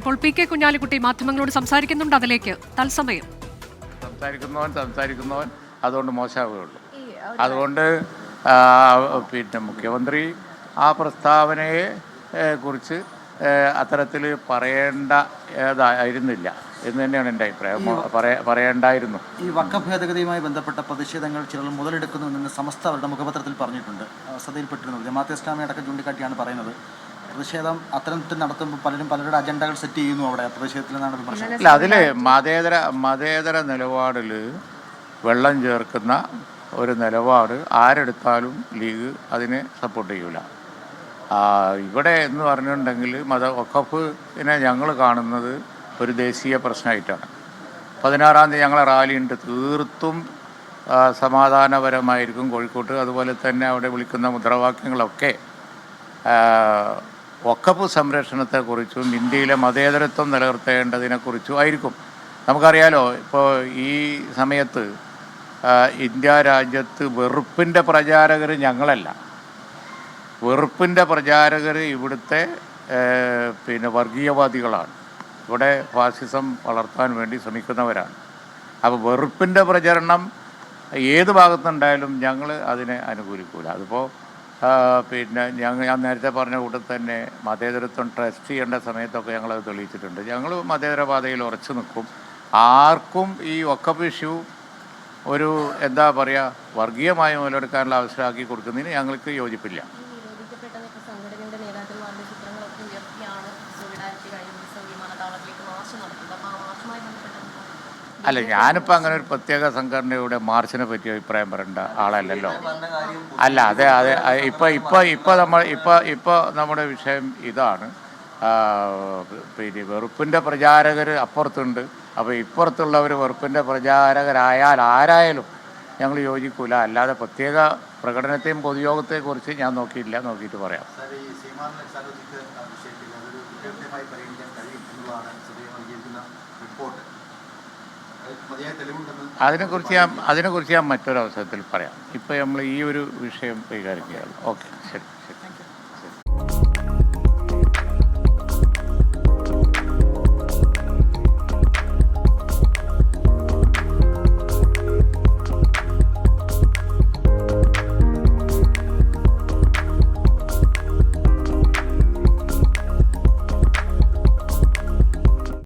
ഇപ്പോൾ P K Kunhalikutty മാധ്യമങ്ങളോട് സംസാരിക്കുന്നുണ്ട്. അതിലേക്ക് തത്സമയം. സംസാരിക്കുന്നവൻ അതുകൊണ്ട് മോശമാവുകയുള്ളൂ. അതുകൊണ്ട് പിന്നെ മുഖ്യമന്ത്രി ആ പ്രസ്താവനയെ കുറിച്ച് അത്തരത്തിൽ പറയേണ്ടതായിരുന്നില്ല എന്ന് തന്നെയാണ് എൻ്റെ അഭിപ്രായം. പറയേണ്ടായിരുന്നു. ഈ വഖഫ് ഭേദഗതിയുമായി ബന്ധപ്പെട്ട പ്രതിഷേധങ്ങൾ ചിലർ മുതലെടുക്കുന്നു എന്ന് സമസ്ത അവരുടെ മുഖപത്രത്തിൽ പറഞ്ഞിട്ടുണ്ട്. ശ്രദ്ധയിൽപ്പെട്ടിരുന്നത് ജമാഅത്തെ ഇസ്ലാമി അടക്കം ചൂണ്ടിക്കാട്ടിയാണ് പറയുന്നത്. പ്രതിഷേധം അത്തരത്തിൽ നടത്തുമ്പോൾ പലരുടെ അജണ്ടകൾ സെറ്റ് ചെയ്യുന്നു അവിടെ പ്രതിഷേധത്തിൽ നിന്നാണ് വിമർശനം. അല്ല, അതിൽ മതേതര നിലപാടിൽ വെള്ളം ചേർക്കുന്ന ഒരു നിലപാട് ആരെടുത്താലും ലീഗ് അതിനെ സപ്പോർട്ട് ചെയ്യൂല. ഇവിടെ എന്ന് പറഞ്ഞിട്ടുണ്ടെങ്കിൽ വഖഫിനെ ഞങ്ങൾ കാണുന്നത് ഒരു ദേശീയ പ്രശ്നമായിട്ടാണ്. 16-ാം തീയതി ഞങ്ങളെ റാലിയുണ്ട്. തീർത്തും സമാധാനപരമായിരിക്കും കോഴിക്കോട്ട്. അതുപോലെ തന്നെ അവിടെ വിളിക്കുന്ന മുദ്രാവാക്യങ്ങളൊക്കെ വഖഫ് സംരക്ഷണത്തെക്കുറിച്ചും ഇന്ത്യയിലെ മതേതരത്വം നിലനിർത്തേണ്ടതിനെക്കുറിച്ചും ആയിരിക്കും. നമുക്കറിയാലോ, ഇപ്പോൾ ഈ സമയത്ത് ഇന്ത്യ രാജ്യത്ത് വെറുപ്പിൻ്റെ പ്രചാരകർ ഞങ്ങളല്ല. വെറുപ്പിൻ്റെ പ്രചാരകർ ഇവിടുത്തെ വർഗീയവാദികളാണ്. ഇവിടെ ഫാസിസം വളർത്താൻ വേണ്ടി ശ്രമിക്കുന്നവരാണ്. അപ്പോൾ വെറുപ്പിൻ്റെ പ്രചരണം ഏത് ഭാഗത്തുണ്ടായാലും ഞങ്ങൾ അതിനെ അനുകൂലിക്കൂല. അതിപ്പോൾ ഞാൻ നേരത്തെ പറഞ്ഞ കൂട്ടത്തിൽ തന്നെ മതേതരത്വം ട്രസ്റ്റ് ചെയ്യേണ്ട സമയത്തൊക്കെ ഞങ്ങളത് തെളിയിച്ചിട്ടുണ്ട്. ഞങ്ങൾ മതേതരപാതയിൽ ഉറച്ചു നിൽക്കും. ആർക്കും ഈ വഖഫ് ഇഷ്യൂ ഒരു വർഗീയമായി മുതലെടുക്കാനുള്ള അവസരമാക്കി കൊടുക്കുന്നതിന് ഞങ്ങൾക്ക് യോജിപ്പില്ല. അല്ല, ഞാനിപ്പോൾ അങ്ങനെ ഒരു പ്രത്യേക സംഘടനയുടെ മാർച്ചിനെ പറ്റി അഭിപ്രായം പറയേണ്ട ആളല്ലല്ലോ. അല്ല, അതെ ഇപ്പോൾ നമ്മുടെ വിഷയം ഇതാണ്. വെറുപ്പിൻ്റെ പ്രചാരകർ അപ്പുറത്തുണ്ട്. അപ്പോൾ ഇപ്പുറത്തുള്ളവർ വെറുപ്പിൻ്റെ പ്രചാരകരായാൽ ആരായാലും ഞങ്ങൾ യോജിക്കൂല. അല്ലാതെ പ്രത്യേക പ്രകടനത്തെയും പൊതുയോഗത്തെക്കുറിച്ച് ഞാൻ നോക്കിയിട്ട് പറയാം. അതിനെക്കുറിച്ച് ഞാൻ മറ്റൊരവസരത്തിൽ പറയാം. ഇപ്പോൾ നമ്മൾ ഈ ഒരു വിഷയം കൈകാര്യം ചെയ്യാം. ഓക്കെ, ശരി.